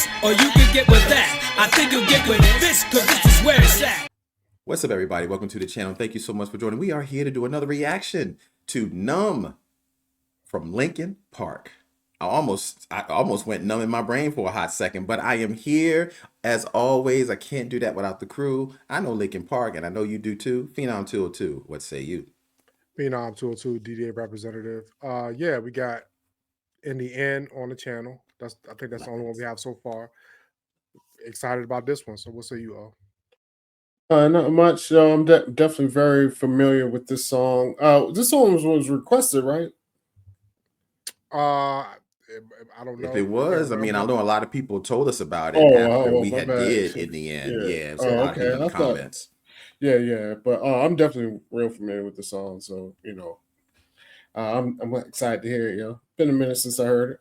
this, or you can get with that. I think you'll get with this, cause this is where it's at. What's up, everybody? Welcome to the channel. Thank you so much for joining. We are here to do another reaction to Numb from Linkin Park. I almost went numb in my brain for a hot second, but I am here as always. I can't do that without the crew. I know Linkin Park, and I know you do too. Phenom 202, what say you? Phenom 202, DDA representative. Yeah, we got In the End on the channel. I think that's the only one we have so far. Excited about this one. So what say you all? Not much. I'm definitely very familiar with this song. This song was requested, right? I don't know. If it was, I mean, I know a lot of people told us about it after we had did In the End. Yeah, so a lot of people in the comments. Yeah. But I'm definitely real familiar with the song. So, you know, I'm excited to hear it, yo. Been a minute since I heard it.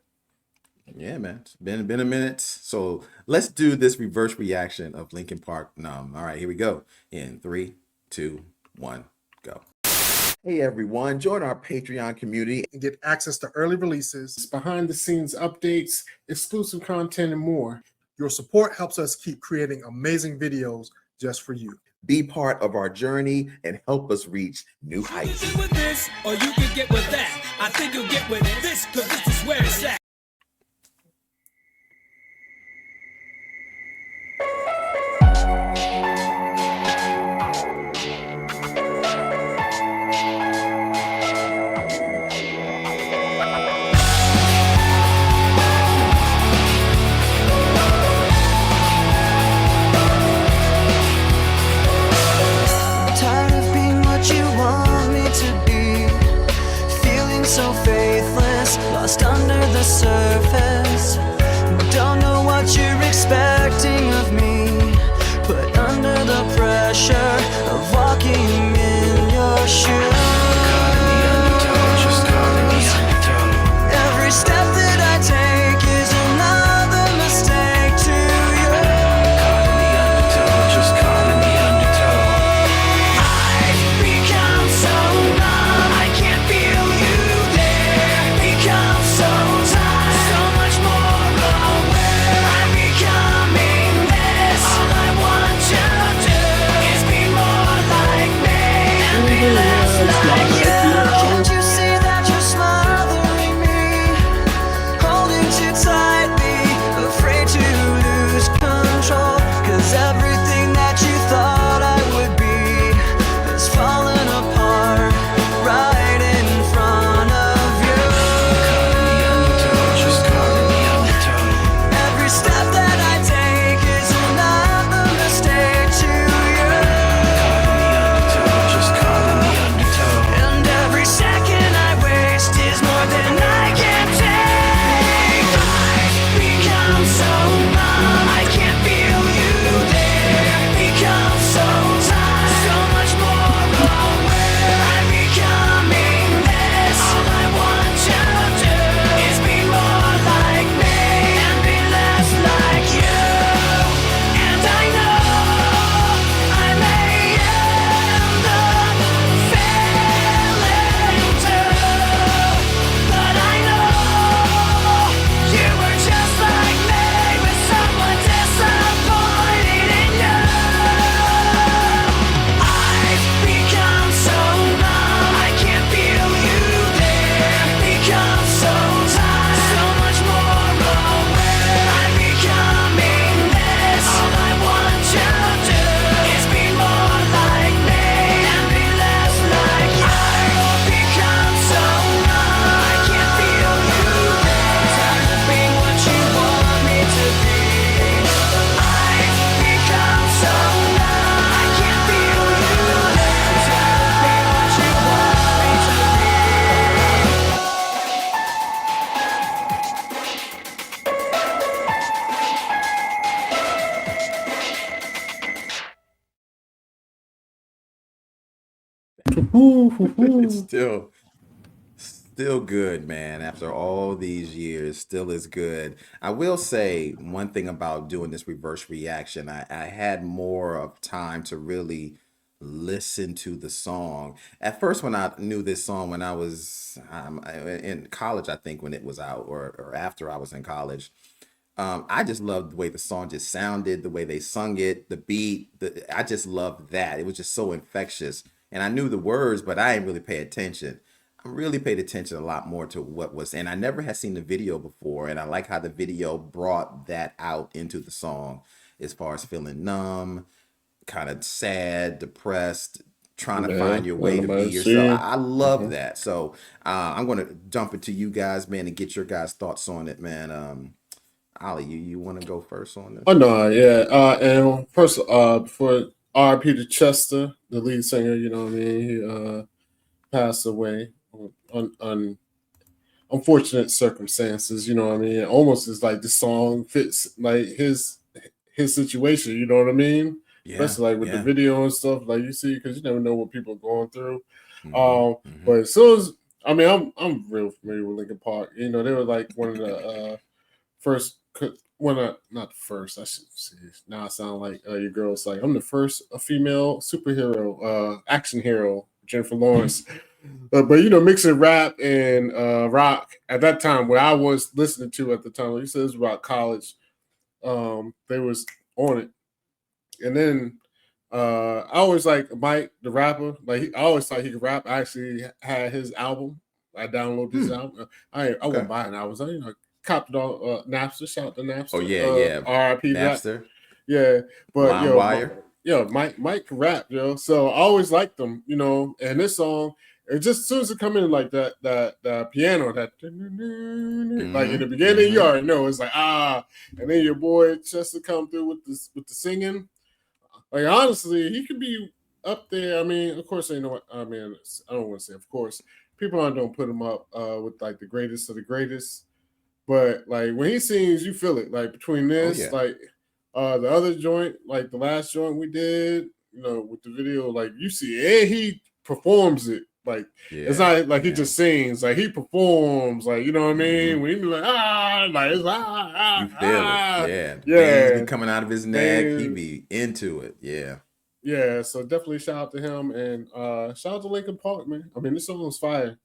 Yeah, man. It's been a minute. So let's do this reverse reaction of Linkin Park Numb. All right, here we go. In 3, 2, 1, go. Hey everyone, join our Patreon community and get access to early releases, behind the scenes updates, exclusive content, and more. Your support helps us keep creating amazing videos just for you. Be part of our journey and help us reach new heights. You can get with this, or you can get with that. I think you'll get with this, cause this is where it's at. So faithless, lost under the surface. Don't know what you're expecting of me, put under the pressure of walking in your shoes. Every step that I take is another mistake to you. I've become so numb, I can't feel you. Can't you see that you're smothering me, holding too tightly, afraid to lose control? Cause everything that you thought I would be has fallen apart right in front of you. Every step that I take is another mistake to you. Every second I waste is more than I can take. I've become so numb, I can't feel you there. Become so tired, so much more aware. I'm becoming this. All I want to do is be more like me and be less like you. And I know I may end up failing too, but I know you were just like me, with someone disappointed in you. I've become so numb, I can't feel you there. Become so tired, so much more aware. I'm becoming this. All I want to do is be more like me and be less like you. I've become so numb, I can't feel you there. Tired of being what you want me to be. I've become so numb, I can't feel you there. Tired of being what you want me to be. It's still good, man. After all these years, still is good. I will say one thing about doing this reverse reaction. I had more of time to really listen to the song. At first, when I knew this song, when I was in college, I think when it was out, or after I was in college, I just loved the way the song just sounded, the way they sung it, the beat. I just loved that. It was just so infectious. And I knew the words, but I didn't really pay attention. I really paid attention a lot more to what was, and I never had seen the video before. And I like how the video brought that out into the song as far as feeling numb, kind of sad, depressed, trying to Yeah, find your way to be animation. yourself. I love that. So I'm going to jump into you guys, man, and get your guys' thoughts on it, man. Ollie, you want to go first on this? Oh no, yeah. And first, before R.I.P. to Chester, the lead singer, you know what I mean? He passed away on unfortunate circumstances, you know what I mean? Almost as like the song fits like his situation, you know what I mean? Yeah, Especially like with the yeah. video and stuff, like you see, because you never know what people are going through. Mhm, But as soon as I mean, I'm real familiar with Linkin Park. You know, they were like one of the first one of not the first. I should say. Now I sound like your girl's like I'm the first a female superhero, action hero, Jennifer Lawrence. But you know, mixing rap and rock at that time, what I was listening to at the time, like you said, it was about college. They was on it, and then I always like Mike, the rapper. Like I always thought he could rap. I actually had his album. I downloaded his album. I Okay. wouldn't buy an album. I copped it on Napster. Shout out to Napster. Oh yeah. R.I.P. that. Napster, Yeah, but LimeWire. Mike can rap, so I always liked them, And this song, it just as soon as it come in like that piano, that like in the beginning, you already know it's like and then your boy Chester come through with the singing. Like honestly, he could be up there. I mean, of course, you know what I mean. I don't want to say, of course, people don't put him up with like the greatest of the greatest, but like when he sings, you feel it. Like between this, yeah. like the other joint, like the last joint we did, with the video, like you see, and he performs it. Like it's not like he just sings, like he performs, like you know what I mean. When he be like like it's You feel it, yeah. Veins be coming out of his neck. He Veins. be into it, yeah. Yeah, so definitely shout out to him and shout out to Linkin Park, man. I mean, this song was fire.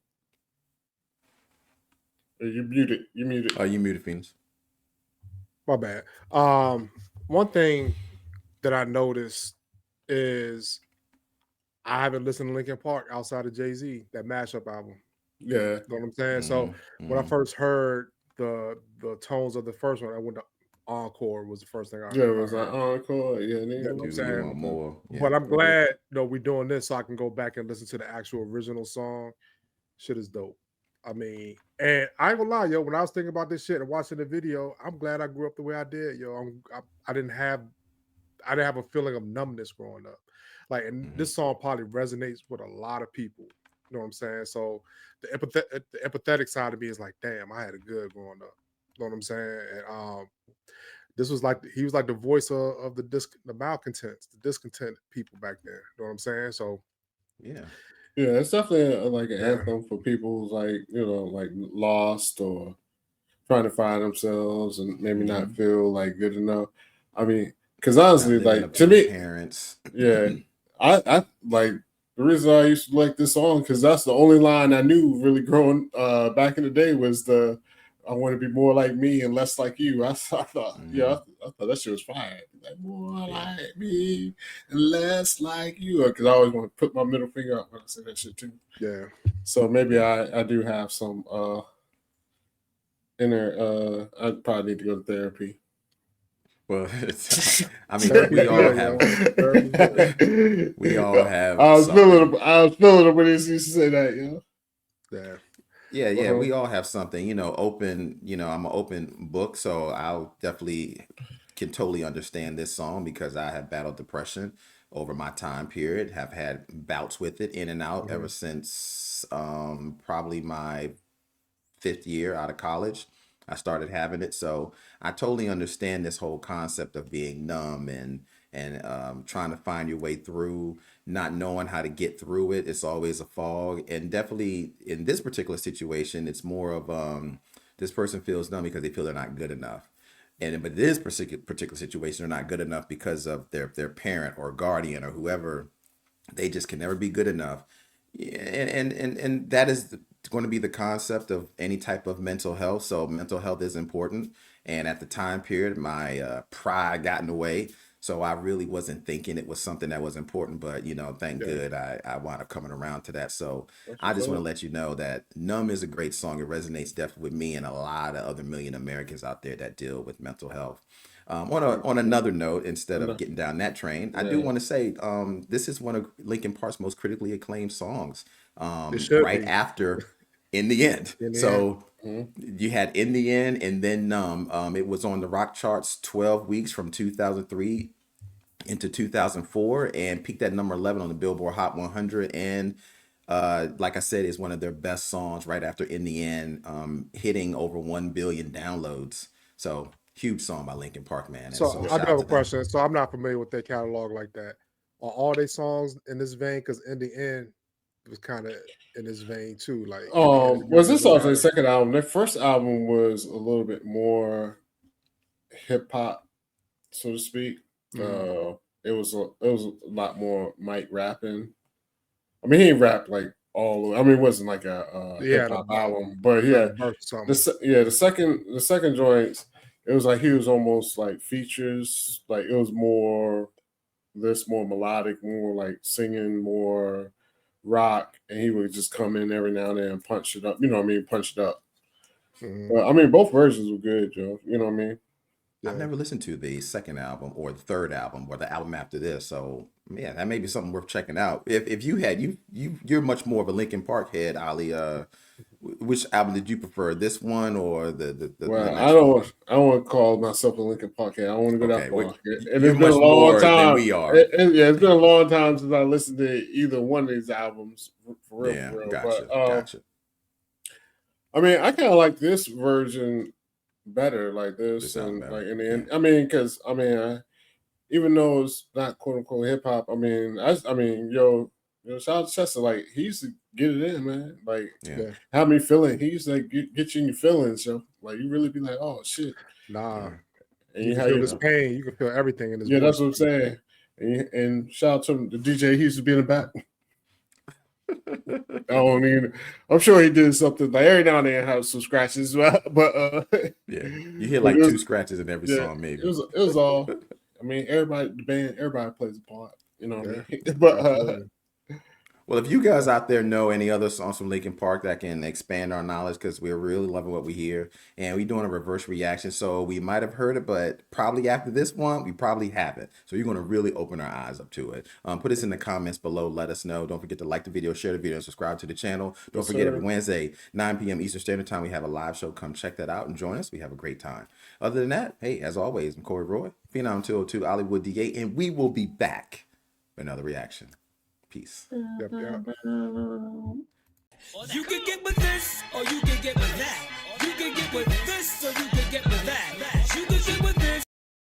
You muted. Oh, you muted, Phoenix. My bad. One thing that I noticed is I haven't listened to Linkin Park outside of Jay-Z, that mashup album. Yeah. You know what I'm saying? So when I first heard the tones of the first one, I went to Encore was the first thing I heard. Yeah, it was like Encore. Yeah, You know what I'm saying? You want more. Yeah. But I'm glad we're doing this so I can go back and listen to the actual original song. Shit is dope. I mean, and I ain't gonna lie, yo. When I was thinking about this shit and watching the video, I'm glad I grew up the way I did, yo. I didn't have a feeling of numbness growing up. Like, and this song probably resonates with a lot of people. You know what I'm saying? So the empathetic side of me is like, damn, I had it good growing up. You know what I'm saying? And this was like he was like the voice of the malcontents, the discontent people back then. You know what I'm saying? So yeah, it's definitely like an anthem for people who's like like lost or trying to find themselves and maybe not feel like good enough. I mean, because honestly, like to me, parents, I like the reason I used to like this song because that's the only line I knew really growing back in the day was the I want to be more like me and less like you. I thought, I thought that shit was fine. Like more like me and less like you, because I always want to put my middle finger up when I say that shit too. Yeah. So maybe I do have some inner. I probably need to go to therapy. Well, I mean, we all have. We all have. I was feeling it when he used to say that, Yeah. Yeah, we all have something, open, I'm an open book, so I'll definitely can totally understand this song because I have battled depression over my time period, have had bouts with it in and out ever since probably my 5th year out of college. I started having it, so I totally understand this whole concept of being numb and trying to find your way through, not knowing how to get through it. It's always a fog, and definitely in this particular situation, it's more of this person feels numb because they feel they're not good enough. But this particular situation, they're not good enough because of their parent or guardian or whoever. They just can never be good enough. And that is going to be the concept of any type of mental health. So mental health is important. And at the time period, my pride got in the way. So I really wasn't thinking it was something that was important, but you know, thank good I wound up coming around to that. So I just want to let you know that Numb is a great song. It resonates definitely with me and a lot of other million Americans out there that deal with mental health. On another note, instead of getting down that train, I do want to say this is one of Linkin Park's most critically acclaimed songs. Right after In the End. You had In the End and then Numb. It was on the rock charts 12 weeks from 2003 into 2004 and peaked at number 11 on the Billboard Hot 100. And like I said, is one of their best songs right after In the End, hitting over 1 billion downloads. So huge song by Linkin Park, man. So I do have a question. So I'm not familiar with their catalog like that. Are all their songs in this vein? Because In the End was kind of in this vein too. Like, was this also their second album? Their first album was a little bit more hip hop, so to speak. It was a lot more Mike rapping. I mean, he rapped like all. I mean, it wasn't like a hip hop album, but the second joints, it was like he was almost like features. Like it was more melodic, more like singing, more rock, and he would just come in every now and then and punch it up. You know what I mean? Punch it up. But I mean, both versions were good, Joe. You know what I mean? I've never listened to the second album or the third album or the album after this. So yeah, that may be something worth checking out. If you had you're much more of a Linkin Park head, Ali. Which album did you prefer? This one or the well, I don't want to call myself a Linkin Park head. I don't want to go that far. And it's been a long time. We are. It's been a long time since I listened to either one of these albums for real. Yeah, for real. Gotcha. I mean, I kind of like this version better, like this, and better. Like in the end. I mean, because even though it's not quote unquote hip hop, yo, shout out to Chester. Like he used to get it in, man. Like have me feeling. He used to like, get you in your feelings, yo. Like you really be like, oh shit, nah. And you can feel this pain. You can feel everything in this. Yeah, that's what I'm saying. And shout out to him, the DJ. He used to be in the back. I'm sure he did something like every now and then have some scratches, but you hear like 2 scratches in every song, maybe. It was all. I mean, everybody plays a part. You know what I mean? But well, if you guys out there know any other songs from Linkin Park that can expand our knowledge, because we're really loving what we hear, and we're doing a reverse reaction, so we might have heard it, but probably after this one, we probably haven't. So you're going to really open our eyes up to it. Put us in the comments below. Let us know. Don't forget to like the video, share the video, and subscribe to the channel. Don't forget, every Wednesday, 9 p.m. Eastern Standard Time, we have a live show. Come check that out and join us. We have a great time. Other than that, hey, as always, I'm Corey Roy, Phenom 202, Hollywood DA, and we will be back for another reaction. Peace. Yep. You can get with this, or you can get with that. You can get with this.